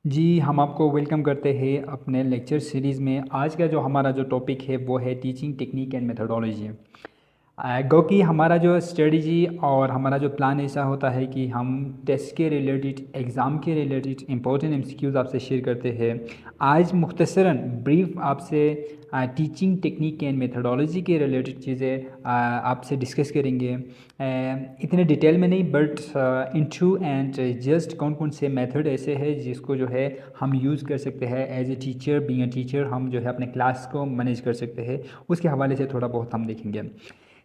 जी, हम आपको वेलकम करते हैं अपने लेक्चर सीरीज़ में। आज का जो हमारा जो टॉपिक है वो है टीचिंग टेक्निक एंड मेथोडोलॉजी। गो कि हमारा जो स्ट्रेटजी और हमारा जो प्लान ऐसा होता है कि हम टेस्ट के रिलेटेड, एग्ज़ाम के रिलेटेड इंपॉर्टेंट एमसीक्यूज़ आपसे शेयर करते हैं। आज मुख्तसरन ब्रीफ आपसे टीचिंग टेक्निक एंड मेथोडोलॉजी के रिलेटेड चीज़ें आपसे डिस्कस करेंगे। इतने डिटेल में नहीं, बट इनटू एंड जस्ट कौन कौन से मेथड ऐसे हैं जिसको जो है हम यूज़ कर सकते हैं as a teacher, being a teacher हम जो है अपने क्लास को मैनेज कर सकते हैं। उसके हवाले से थोड़ा बहुत हम देखेंगे।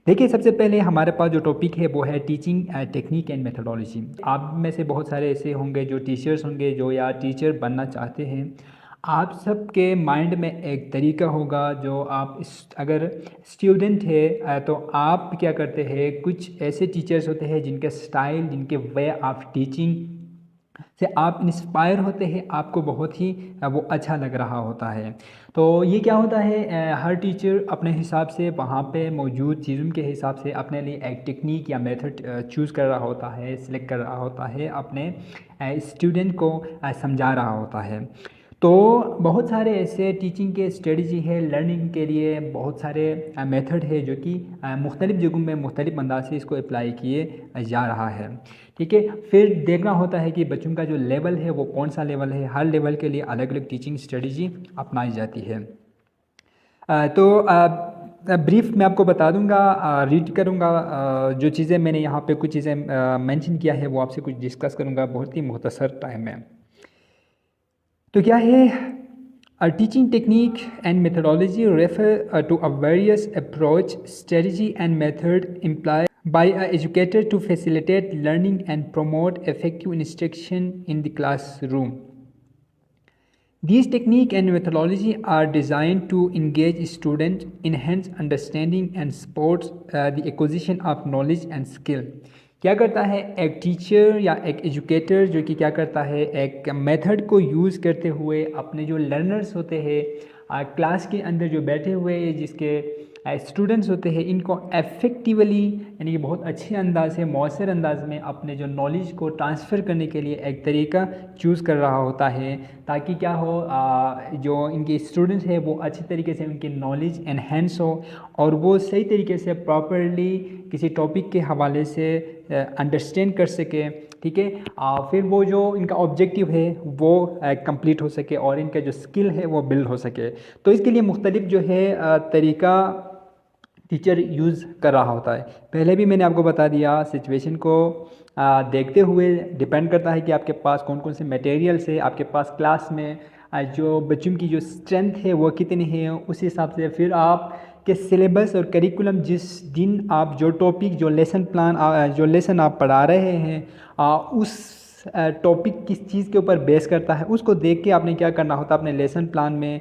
देखिए, सबसे पहले हमारे पास जो टॉपिक है वो है टीचिंग टेक्निक एंड मेथोडोलॉजी। आप में से बहुत सारे ऐसे होंगे जो टीचर्स होंगे, जो या टीचर बनना चाहते हैं। आप सबके माइंड में एक तरीका होगा जो आप अगर स्टूडेंट है तो आप क्या करते हैं, कुछ ऐसे टीचर्स होते हैं जिनके स्टाइल, जिनके वे ऑफ टीचिंग से आप इंस्पायर होते हैं, आपको बहुत ही वो अच्छा लग रहा होता है। तो ये क्या होता है, हर टीचर अपने हिसाब से वहाँ पे मौजूद चीज़ों के हिसाब से अपने लिए एक टेक्निक या मेथड चूज़ कर रहा होता है, सिलेक्ट कर रहा होता है, अपने स्टूडेंट को समझा रहा होता है। तो बहुत सारे ऐसे टीचिंग के स्ट्रेटजी है, लर्निंग के लिए बहुत सारे मेथड है जो कि मुख्तलिफ़ जगहों में मुख्तलिफ़ अंदाज से इसको अप्लाई किए जा रहा है। ठीक है, फिर देखना होता है कि बच्चों का जो लेवल है वो कौन सा लेवल है। हर लेवल के लिए अलग अलग टीचिंग स्ट्रेटजी अपनाई जाती है। तो ब्रीफ मैं आपको बता दूंगा, रीड करूंगा। जो चीज़ें मैंने यहाँ पे कुछ चीज़ें मेंशन किया है वो आपसे कुछ डिस्कस करूंगा बहुत ही मुख्तसर टाइम में। तो क्या है, a teaching technique and methodology refer to a various approach, strategy and method employed by an educator to facilitate learning and promote effective instruction in the classroom. These technique and methodology are designed to engage students, enhance understanding and support the acquisition of knowledge and skill. क्या करता है एक teacher या एक educator, जो कि क्या करता है, एक मेथड को यूज़ करते हुए अपने जो लर्नर्स होते हैं क्लास के अंदर जो बैठे हुए जिसके स्टूडेंट्स होते हैं, इनको अफेक्टिवली यानी कि बहुत अच्छे अंदाज से, मौसर अंदाज में अपने जो नॉलेज को ट्रांसफ़र करने के लिए एक तरीका चूज़ कर रहा होता है, ताकि क्या हो, जो इनके स्टूडेंट्स हैं वो अच्छी तरीके से उनकी नॉलेज एनहेंस हो और वो सही तरीके से प्रॉपरली किसी टॉपिक के हवाले से अंडरस्टैंड कर सके। ठीक है, फिर वो जो इनका ऑब्जेक्टिव है वो कंप्लीट हो सके और इनका जो स्किल है वो बिल्ड हो सके। तो इसके लिए मुख्तलिफ जो है तरीका टीचर यूज़ कर रहा होता है। पहले भी मैंने आपको बता दिया, सिचुएशन को देखते हुए डिपेंड करता है कि आपके पास कौन कौन से मटेरियल्स है, आपके पास क्लास में जो बच्चों की जो स्ट्रेंथ है वो कितनी है, उस हिसाब से फिर आप के सिलेबस और करिकुलम, जिस दिन आप जो टॉपिक, जो लेसन प्लान, जो लेसन आप पढ़ा रहे हैं, उस टॉपिक किस चीज़ के ऊपर बेस करता है, उसको देख के आपने क्या करना होता है अपने लेसन प्लान में,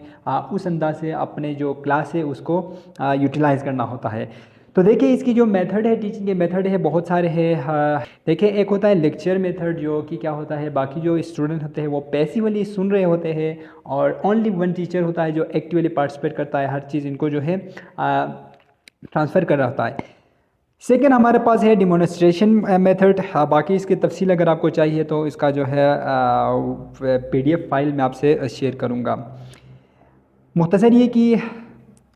उस अंदाज से अपने जो क्लास है उसको यूटिलाइज़ करना होता है। तो देखिए, इसकी जो मेथड है, टीचिंग के मेथड है बहुत सारे हैं। देखिए, एक होता है लेक्चर मेथड, जो कि क्या होता है, बाकी जो स्टूडेंट होते हैं वो पैसिवली सुन रहे होते हैं और ओनली वन टीचर होता है जो एक्टिवली पार्टिसिपेट करता है, हर चीज़ इनको जो है ट्रांसफ़र कर रहा होता है। सेकेंड हमारे पास है डिमोन्स्ट्रेशन मेथड। बाकी इसकी तफसील अगर आपको चाहिए तो इसका जो है PDF फाइल मैं आपसे शेयर करूँगा। मुख्तसर ये कि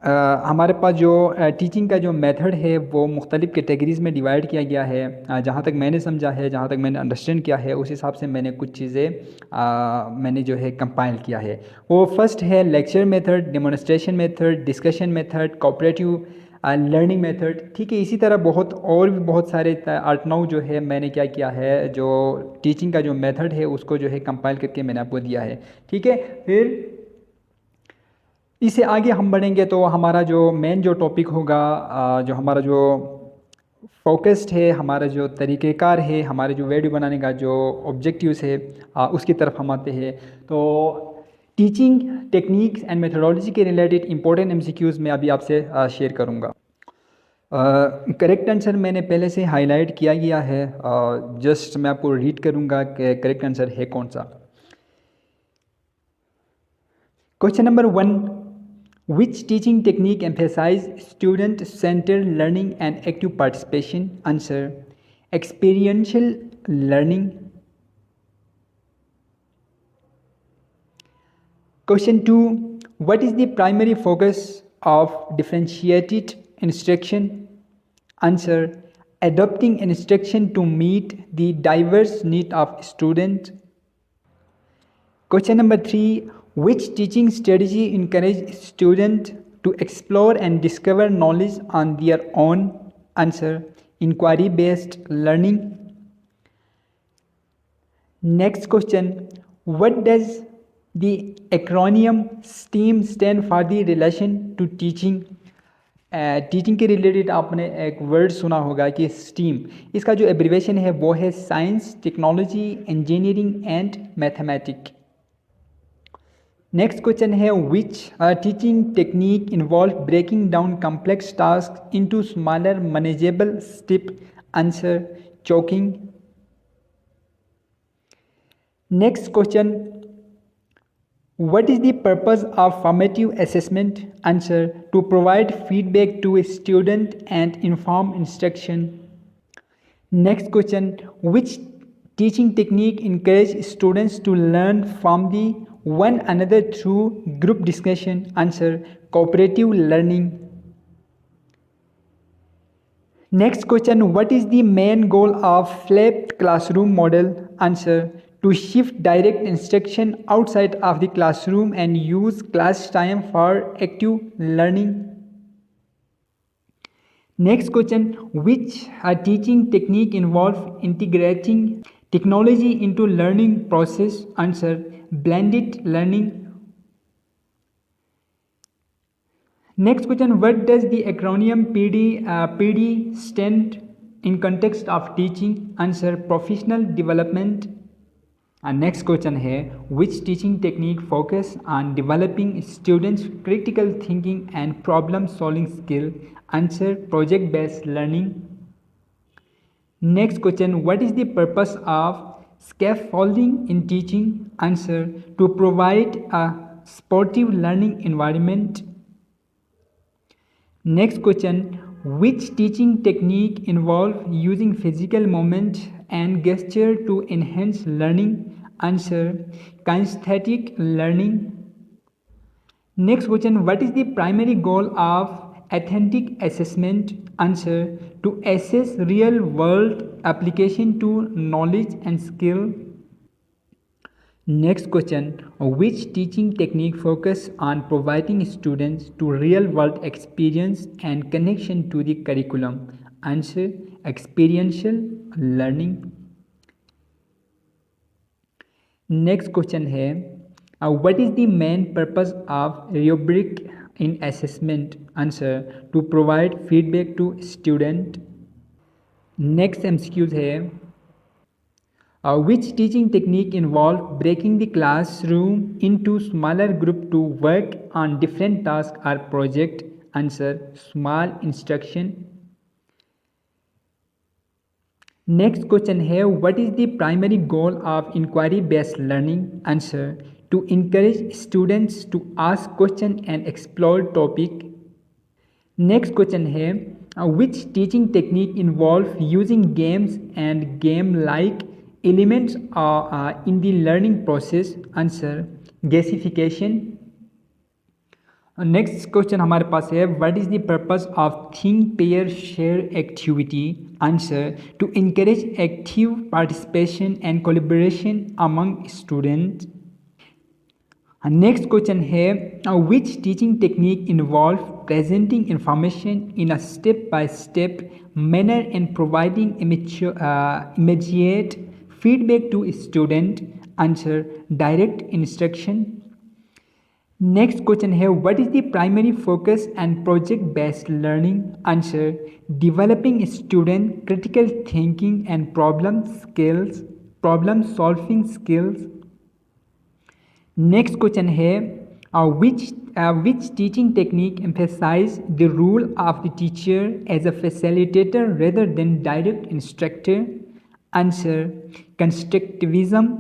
हमारे पास जो टीचिंग का जो मेथड है वो मुख्तलिफ़ कैटेगरीज़ में डिवाइड किया गया है। जहाँ तक मैंने समझा है, जहाँ तक मैंने अंडरस्टैंड किया है, उस हिसाब से मैंने कुछ चीज़ें मैंने जो है कंपाइल किया है। वो फर्स्ट है lecture method, demonstration method, discussion method, cooperative learning method. ठीक है, इसी तरह बहुत और भी बहुत सारे 8-9 जो है मैंने क्या किया है, जो टीचिंग का जो मेथड है उसको जो है कंपाइल करके मैंने आपको दिया है। ठीक है, फिर इससे आगे हम बढ़ेंगे तो हमारा जो मेन जो टॉपिक होगा, जो हमारा जो फोकस्ड है, हमारा जो तरीक़ेकार है, हमारे जो वीडियो बनाने का जो ऑब्जेक्टिव्स है, उसकी तरफ हम आते हैं। तो टीचिंग टेक्निक्स एंड मेथोडोलॉजी के रिलेटेड इंपॉर्टेंट MCQs मैं अभी आपसे शेयर करूँगा। करेक्ट आंसर मैंने पहले से हाईलाइट किया गया है, जस्ट मैं आपको रीड करूँगा कि करेक्ट आंसर है कौन सा। Question number 1, which teaching technique emphasize student centered learning and active participation? Answer: experiential learning. Question 2. What is the primary focus of differentiated instruction? Answer. Adopting instruction to meet the diverse needs of students. Question number 3. Which teaching strategy encourages students to explore and discover knowledge on their own? Answer. Inquiry-based learning. Next question. What does the acronym STEAM stand for the relation to teaching? Teaching के related आपने एक word सुना होगा कि steam, इसका जो abbreviation है वो है science, technology, engineering and mathematics. Next question है which teaching technique involve breaking down complex task into smaller manageable step? Answer chunking. Next question, what is the purpose of formative assessment? Answer. To provide feedback to a student and inform instruction. Next question, which teaching technique encourages students to learn from the one another through group discussion? Answer. Cooperative learning. Next question, what is the main goal of flipped classroom model? Answer. To shift direct instruction outside of the classroom and use class time for active learning. Next question, which teaching technique involves integrating technology into learning process? Answer. Blended learning. Next question, what does the acronym PD stand in context of teaching? Answer. Professional development. Next question है which teaching technique focus on developing students critical thinking and problem solving skill? Answer. Project based learning. Next question, what is the purpose of scaffolding in teaching? Answer. To provide a supportive learning environment. Next question, which teaching technique involve using physical movement and gesture to enhance learning? Answer. Kinesthetic learning. Next question, what is the primary goal of authentic assessment? Answer. To assess real world application to knowledge and skill. Next question, which teaching technique focus on providing students to real world experience and connection to the curriculum? Answer. Experiential learning. Next question है what is the main purpose of rubric in assessment? Answer. To provide feedback to student. Next MCQs है which teaching technique involve breaking the classroom into smaller group to work on different tasks or project? Answer. Small instruction. Next question है what is the primary goal of inquiry based learning? Answer. To encourage students to ask questions and explore topic. Next question है which teaching technique involve using games and game like elements in the learning process? Answer. Gamification. Next question हमारे पास है what is the purpose of think pair share activity? Answer. To encourage active participation and collaboration among students. Next question है which teaching technique involve presenting information in a step-by-step manner and providing immediate feedback to student? Answer. Direct instruction. Next question है what is the primary focus and project-based learning? Answer. Developing student critical thinking and problem solving skills. Next question है which teaching technique emphasize the role of the teacher as a facilitator rather than direct instructor? Answer. Constructivism.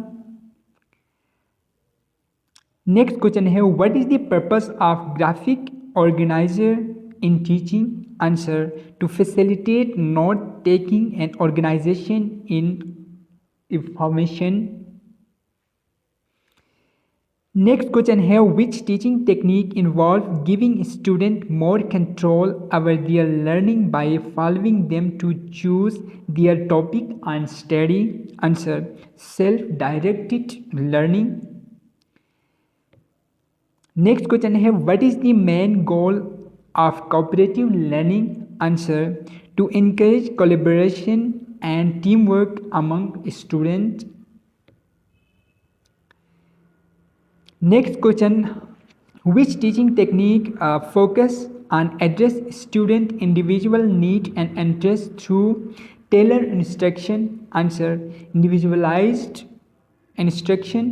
Next question है what is the purpose of graphic organizer in teaching? Answer. To facilitate note taking and organization in information. Next question है which teaching technique involve giving student more control over their learning by following them to choose their topic and study answer self directed learning. Next question है what is the main goal of cooperative learning answer to encourage collaboration and teamwork among students। Next question, which teaching technique focus on address student individual need and interest through tailored instruction answer individualized instruction।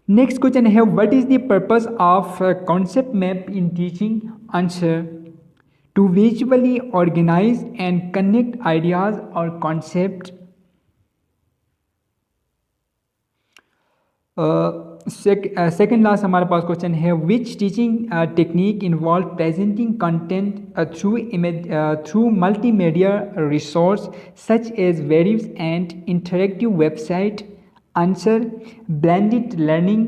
Next question है what is the purpose of concept map in teaching answer to visually organize and connect ideas or concept। Second last हमारे पास question है which teaching technique involve presenting content through multimedia resource such as videos and interactive website answer blended learning.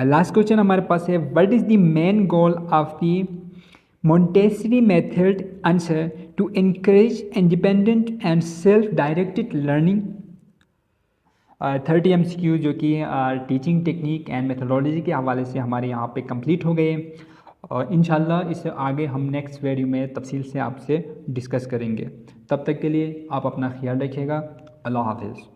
Last question हमारे पास है what is the main goal of the Montessori method answer to encourage independent and self-directed learning। 30 MCQ जो कि teaching technique and methodology के हवाले से हमारे यहाँ पे कंप्लीट हो गए और इंशाल्लाह इससे आगे हम नेक्स्ट वीडियो में तफसील से आपसे डिस्कस करेंगे। तब तक के लिए आप अपना ख्याल रखिएगा। अल्लाह हाफिज़।